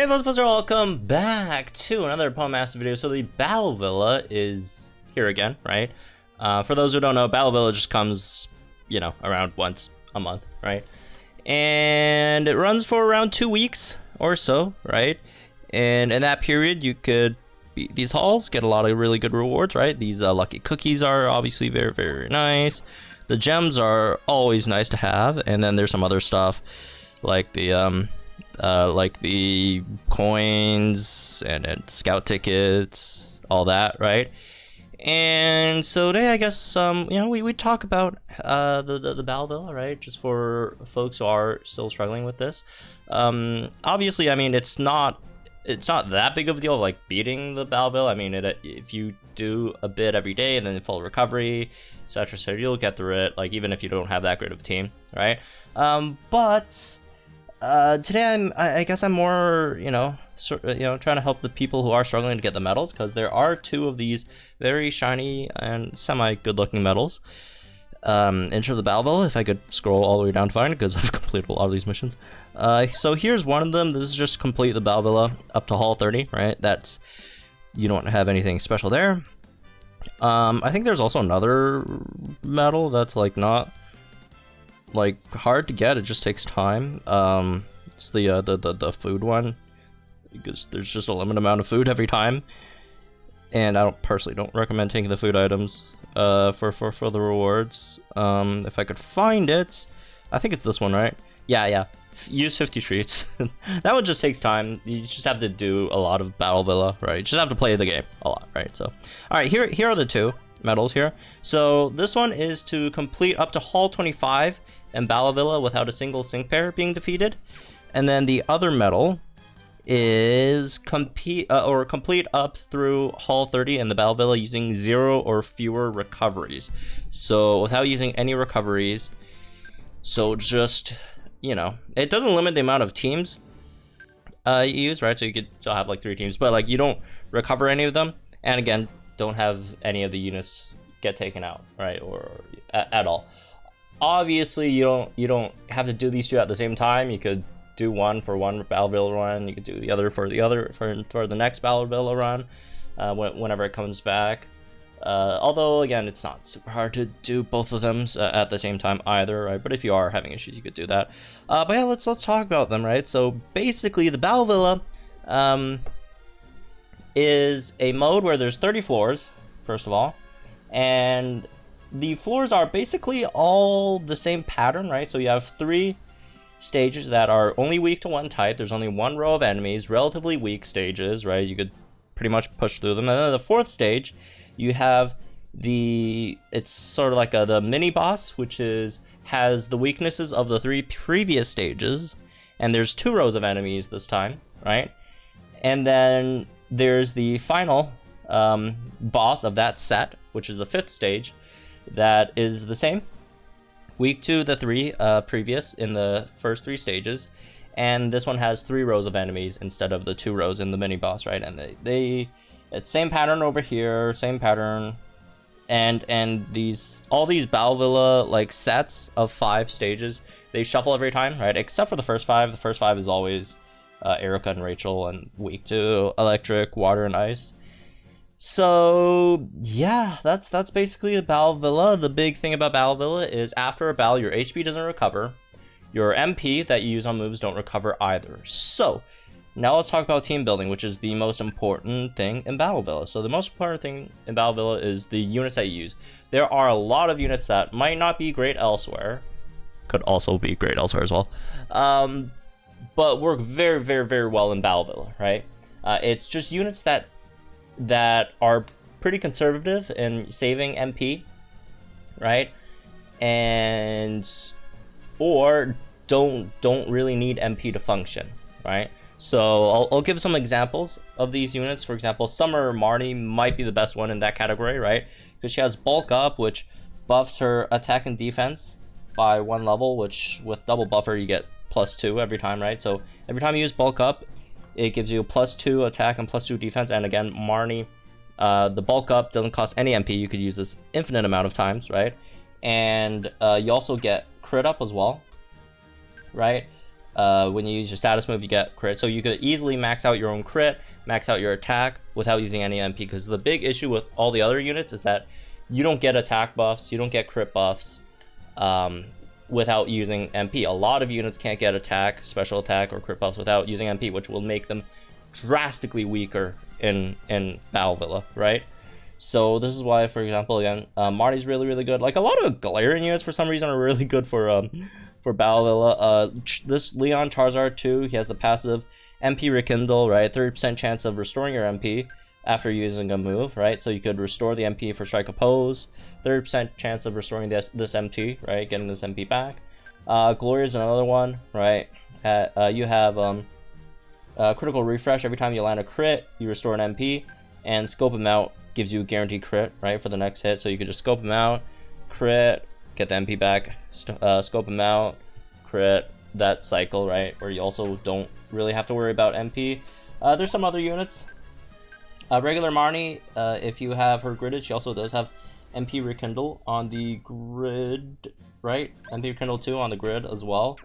Hey folks, welcome back to another Pawn Master video. So the Battle Villa is here again, right? For those who don't know, Battle Villa just comes, around once a month, right? And it runs for around 2 weeks or so, right? And in that period, you could beat these halls, get a lot of really good rewards, right? These lucky cookies are obviously very, very nice. The gems are always nice to have, and then there's some other stuff like the coins and scout tickets, all that, right? And so today, I guess, we talk about the Battle Villa, right? Just for folks who are still struggling with this. Obviously, I mean, it's not that big of a deal, like beating the Battle Villa. I mean, if you do a bit every day and then full recovery, etc., so you'll get through it. Like even if you don't have that great of a team, right? But today I guess I'm more, trying to help the people who are struggling to get the medals, because there are 2 of these very shiny and semi good looking medals. Enter the Battle Villa, if I could scroll all the way down to find it, because I've completed a lot of these missions. So here's one of them. This is just complete the Battle Villa up to Hall 30, right? That's, you don't have anything special there. I think there's also another medal that's like not like hard to get. It just takes time. It's the food one, because there's just a limited amount of food every time, and I personally don't recommend taking the food items for the rewards. If I could find it, I think it's this one, right? Yeah. Use 50 treats. That one just takes time. You just have to do a lot of Battle Villa, right? You just have to play the game a lot, right? So, all right, here are the 2 medals here. So this one is to complete up to Hall 25 in Battle Villa without a single sync pair being defeated, and then the other medal is complete up through Hall 30 in the Battle Villa using 0 or fewer recoveries. So without using any recoveries, so just, it doesn't limit the amount of teams you use, right? So you could still have like 3 teams, but like you don't recover any of them, and again, don't have any of the units get taken out, right? Or at all. Obviously, you don't have to do these 2 at the same time. You could do one for one Battle Villa run. You could do the other for the next Battle Villa run, whenever it comes back. Although again, it's not super hard to do both of them at the same time either, right? But if you are having issues, you could do that. But yeah, let's talk about them, right? So basically, the Battle Villa is a mode where there's 30 floors, first of all, and the floors are basically all the same pattern, right? So you have 3 stages that are only weak to one type. There's only 1 row of enemies, relatively weak stages, right? You could pretty much push through them. And then the 4th stage, you have it's sort of like the mini boss, which has the weaknesses of the 3 previous stages, and there's 2 rows of enemies this time, right? And then there's the final boss of that set, which is the 5th stage, that is the same, weak to the 3 previous in the first 3 stages, and this one has 3 rows of enemies instead of the 2 rows in the mini boss, right? And it's same pattern over here, same pattern, and all these Battle Villa like sets of 5 stages, they shuffle every time, right? Except for the first 5. The first 5 is always Erica and Rachel, and weak to electric, water, and ice. So yeah, that's basically the Battle Villa. The big thing about Battle Villa is after a battle, your HP doesn't recover. Your MP that you use on moves don't recover either. So now let's talk about team building, which is the most important thing in Battle Villa. So the most important thing in Battle Villa is the units that you use. There are a lot of units that might not be great elsewhere, could also be great elsewhere as well, but work very, very, very well in Battle Villa, right? It's just units that are pretty conservative in saving MP, right? And or don't really need MP to function, right? So I'll give some examples of these units. For example, Summer Marnie might be the best one in that category, right? Because she has bulk up, which buffs her attack and defense by 1 level, which with double buffer you get +2 every time, right? So every time you use bulk up, it gives you a +2 attack and +2 defense. And again, Marnie, the bulk up doesn't cost any MP. You could use this infinite amount of times, right? And you also get crit up as well, right? When you use your status move, you get crit. So you could easily max out your own crit, max out your attack without using any MP. Because the big issue with all the other units is that you don't get attack buffs, you don't get crit buffs without using MP. A lot of units can't get attack, special attack, or crit buffs without using MP, which will make them drastically weaker in Battle Villa, right? So this is why, for example, again, Marty's really good. Like a lot of Galarian units for some reason are really good for Battle Villa. This Leon Charizard too, he has the passive MP Rekindle, right? 30% chance of restoring your MP after using a move, right? So you could restore the MP for Strike Oppose. 30% chance of restoring this MP, right? Getting this MP back. Gloria is another one, right? You have critical refresh. Every time you land a crit, you restore an MP, and Scope him out gives you a guaranteed crit, right, for the next hit. So you could just scope him out, crit, get the MP back, scope him out, crit, that cycle, right, where you also don't really have to worry about MP. There's some other units. Regular Marnie, if you have her gridded, she also does have MP Rekindle on the grid, right? MP Rekindle 2 on the grid as well.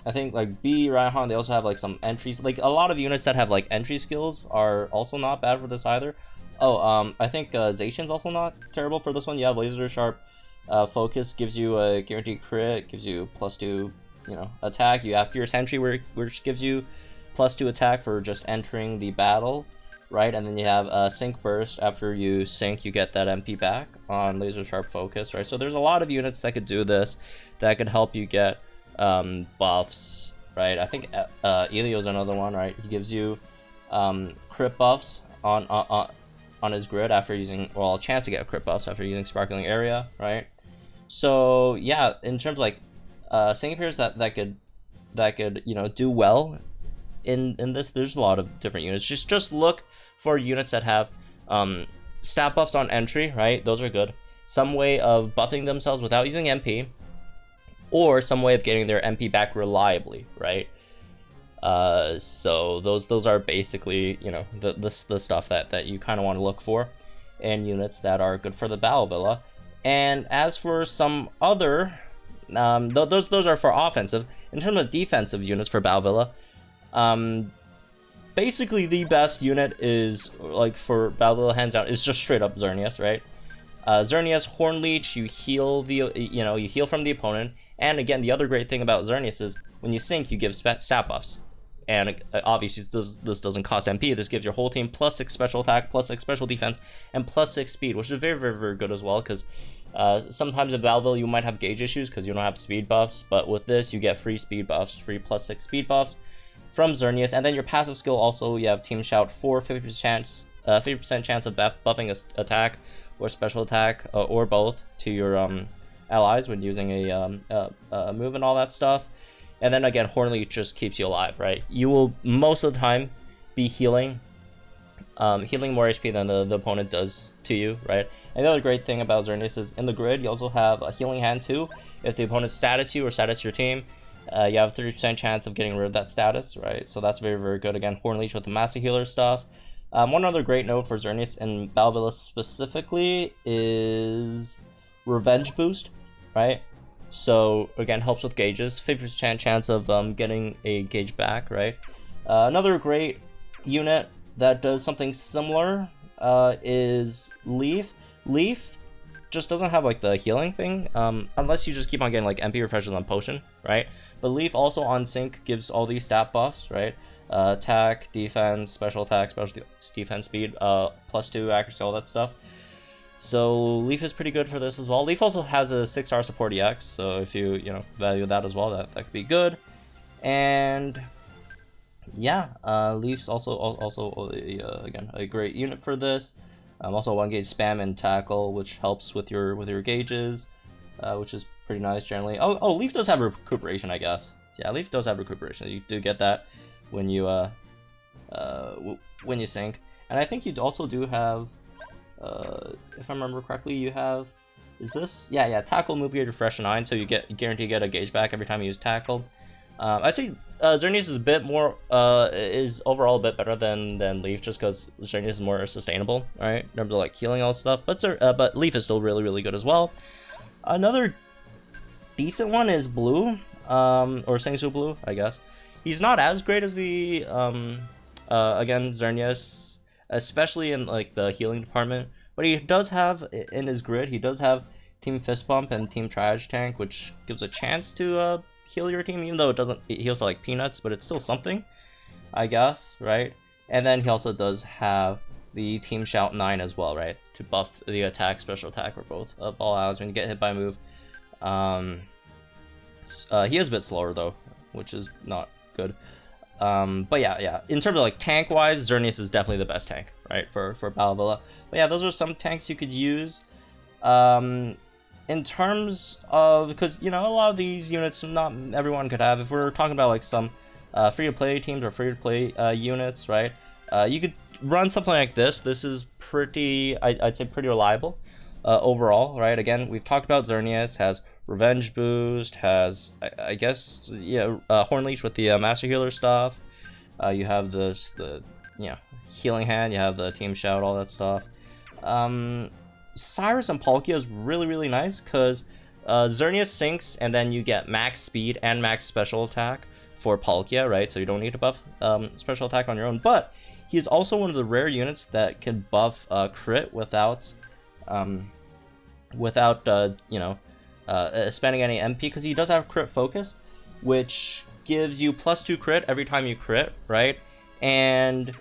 I think like B, Raihan, they also have like some entries. Like a lot of units that have like entry skills are also not bad for this either. Oh, I think Zacian's also not terrible for this one. You have Laser Sharp Focus, gives you a guaranteed crit, gives you +2, attack. You have Fierce Entry, which gives you +2 attack for just entering the battle, right? And then you have Sync Burst. After you sync, you get that MP back on Laser Sharp Focus, right? So there's a lot of units that could do this, that could help you get buffs, right? I think Elio's another one, right? He gives you crit buffs on his grid after using, well, a chance to get crit buffs after using Sparkling Area, right? So yeah, in terms of like Sync Appears that could do well in this. There's a lot of different units. Just look for units that have stat buffs on entry, right? Those are good. Some way of buffing themselves without using MP, or some way of getting their MP back reliably, right? So those are basically, the stuff that you kind of want to look for in units that are good for the Battle Villa. And as for some other, those are for offensive. In terms of defensive units for Battle Villa, basically the best unit is, like, for Battle Villa hands down, is just straight up Xerneas, right? Xerneas, Horn Leech, you heal you heal from the opponent. And again, the other great thing about Xerneas is when you sync, you give stat buffs. And obviously, this doesn't cost MP. This gives your whole team +6 special attack, +6 special defense, and +6 speed, which is very good as well. Because sometimes in Valville, you might have gauge issues because you don't have speed buffs. But with this, you get free speed buffs, free +6 speed buffs from Xerneas. And then your passive skill also, you have Team Shout 4, 50% chance of buffing attack or special attack, or both, to your allies when using a move and all that stuff. And then again, Horn Leech just keeps you alive, right? You will most of the time be healing more HP than the opponent does to you, right? And the other great thing about Xerneas is in the grid, you also have a healing hand too. If the opponent status you or status your team, you have a 30% chance of getting rid of that status, right? So that's very good. Again, Horn Leech with the Master Healer stuff. One other great note for Xerneas in Battle Villa specifically is Revenge Boost, right? So again, helps with gauges, 50% chance of getting a gauge back, right? Another great unit that does something similar is Leaf. Leaf just doesn't have like the healing thing, unless you just keep on getting like MP refreshes on potion, right? But Leaf also on sync gives all these stat buffs, right? Attack, defense, special attack, special defense, speed, +2 accuracy, all that stuff. So Leaf is pretty good for this as well. Leaf also has a 6-star support EX, so if you value that as well, that could be good. And yeah, Leaf's also again a great unit for this. Also 1 gauge spam and tackle, which helps with your gauges, which is pretty nice generally. Oh, Leaf does have recuperation, I guess. Yeah, Leaf does have recuperation. You do get that when you sync. And I think you also do have, if I remember correctly, you have, is this? Yeah, tackle, move gauge, refresh 9, so you guarantee get a gauge back every time you use tackle. I'd say Xerneas is a bit more, is overall a bit better than Leaf, just because Xerneas is more sustainable, right? In terms of like healing all stuff, but Leaf is still really good as well. Another decent one is Blue. or Singsu Blue, I guess. He's not as great as the again Xerneas, especially in like the healing department. But he does have in his grid, he does have Team Fist Bump and Team Trash Tank, which gives a chance to heal your team, even though it doesn't heal for like peanuts, but it's still something, I guess, right? And then he also does have the Team Shout 9 as well, right? To buff the attack, special attack for both of all allies when you get hit by a move. He is a bit slower though, which is not good. But yeah. In terms of like tank wise, Xerneas is definitely the best tank, right? For Battle Villa. But yeah, those are some tanks you could use. In terms of, because you know a lot of these units not everyone could have. If we're talking about like some free to play teams or free to play units, right? You could run something like this. This is pretty, I'd say pretty reliable overall, right? Again, we've talked about Xerneas has Revenge Boost, has I guess Horn Leech with the Master Healer stuff. You have the Healing Hand. You have the Team Shout, all that stuff. Cyrus and Palkia is really nice because Xerneas sinks and then you get max speed and max special attack for Palkia, right? So you don't need to buff special attack on your own, but he is also one of the rare units that can buff crit without spending any MP, because he does have crit focus, which gives you +2 crit every time you crit, right? And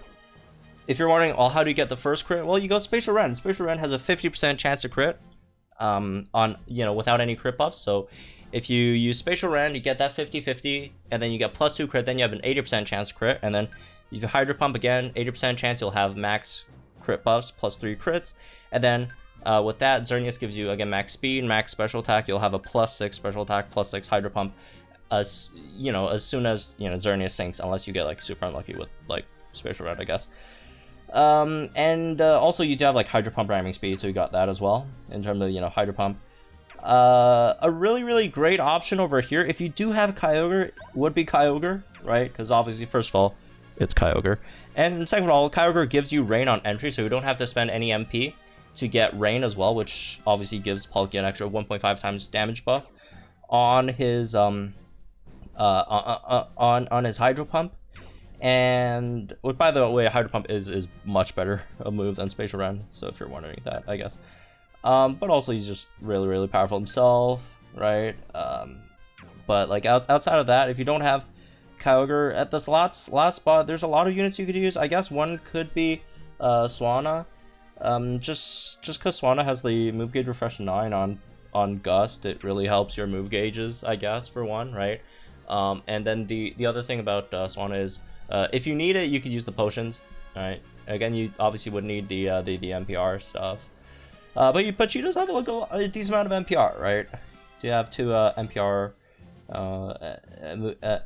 if you're wondering, well, how do you get the first crit? Well, you go Spatial Rend. Spatial Rend has a 50% chance to crit on without any crit buffs. So if you use Spatial Rend, you get that 50-50, and then you get +2 crit, then you have an 80% chance to crit, and then you can Hydro Pump again, 80% chance you'll have max crit buffs, +3 crits, and then with that, Xerneas gives you again max speed, max special attack. You'll have a +6 special attack, +6 Hydro Pump, as soon as Xerneas sinks, unless you get like super unlucky with like Spatial Rend, I guess. Also you do have like Hydro Pump ramming speed, so you got that as well in terms of Hydro Pump. A really great option over here if you do have Kyogre would be Kyogre, right? Because obviously, first of all, it's Kyogre, and second of all, Kyogre gives you Rain on entry, so you don't have to spend any MP to get Rain as well, which obviously gives Palkia an extra 1.5 times damage buff on his on his Hydro Pump. And by the way, Hydro Pump is much better a move than Spatial Rend, so if you're wondering that, I guess. But also he's just really powerful himself, right? But like outside of that, if you don't have Kyogre at this last spot, there's a lot of units you could use. I guess one could be Swanna. Just because Swanna has the move gauge refresh 9 on Gust, it really helps your move gauges, I guess, for one, right? And then the other thing about Swanna is if you need it, you could use the potions, right? Again, you obviously would need the NPR stuff, but she does have like a decent amount of NPR, right? You have 2 NPR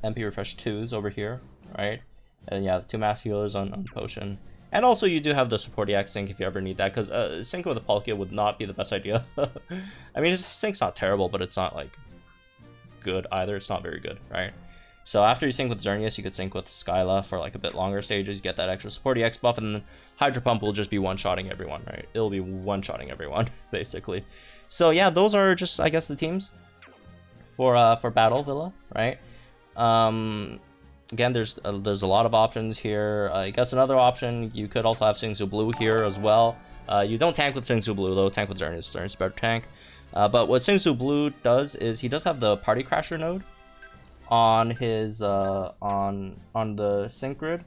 MP refresh 2s over here, right? And yeah, 2 mass healers on potion. And also you do have the support EX sync if you ever need that, because sync with a Palkia would not be the best idea. I mean, sync's not terrible, but it's not like good either. It's not very good, right? So after you sync with Xerneas, you could sync with Skyla for like a bit longer stages. You get that extra support EX buff, and then Hydro Pump will just be one-shotting everyone, right? It'll be one-shotting everyone, basically. So yeah, those are just, I guess, the teams for Battle Villa, right? Again, there's a lot of options here. I guess another option, you could also have Singsu Blue here as well. You don't tank with Singsu Blue though, tank with Xerneas. Xerneas is better tank. But what Singsu Blue does is he does have the Party Crasher node on his on the sync grid,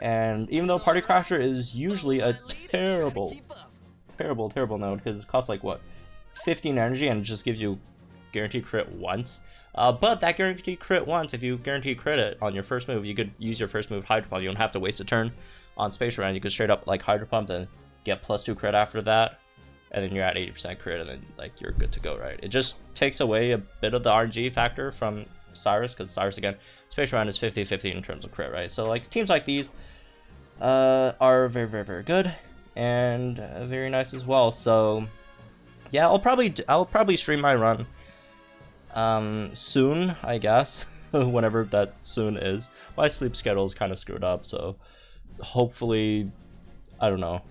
and even though Party Crasher is usually a terrible node because it costs like what 15 energy and it just gives you guaranteed crit once. But that guaranteed crit once, if you guarantee crit it on your first move, you could use your first move Hydro Pump. You don't have to waste a turn on Spatial Rend. You could straight up like Hydro Pump, then get +2 crit after that, and then you're at 80% crit, and then like you're good to go, right? It just takes away a bit of the RNG factor from Cyrus, because Cyrus, again, Spatial Rend is 50-50 in terms of crit, right? So like teams like these are very good and very nice as well. So yeah, I'll probably stream my run soon, I guess. Whenever that soon is. My sleep schedule is kind of screwed up, so hopefully, I don't know,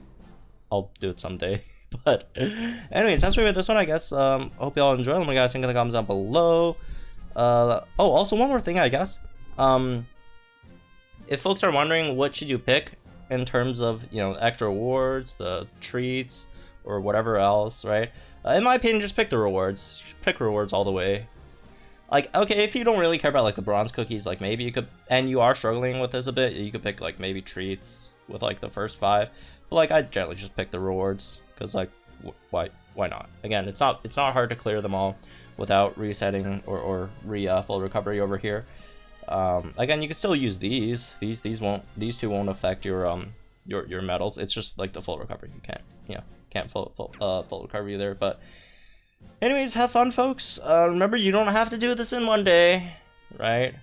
I'll do it someday. But anyways, that's me with this one, I guess. Hope y'all enjoy. Let me guys think in the comments down below. Oh, also one more thing, I guess. If folks are wondering what should you pick in terms of, you know, extra rewards, the treats, or whatever else, right? In my opinion, just pick the rewards. Pick rewards all the way. Like, okay, if you don't really care about like the bronze cookies, like maybe you could, and you are struggling with this a bit, you could pick like maybe treats with like the first 5. But like, I generally just pick the rewards because like, why not? Again, it's not hard to clear them all without resetting or full recovery over here. Again, you can still use these. These two won't affect your medals. It's just like the full recovery. You can't full recovery there. But anyways, have fun, folks. Remember, you don't have to do this in one day, right?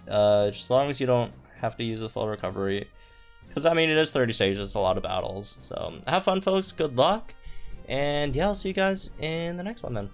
Just as long as you don't have to use a full recovery. Because, I mean, it is 30 stages, it's a lot of battles. So, have fun, folks. Good luck. And, yeah, I'll see you guys in the next one, then.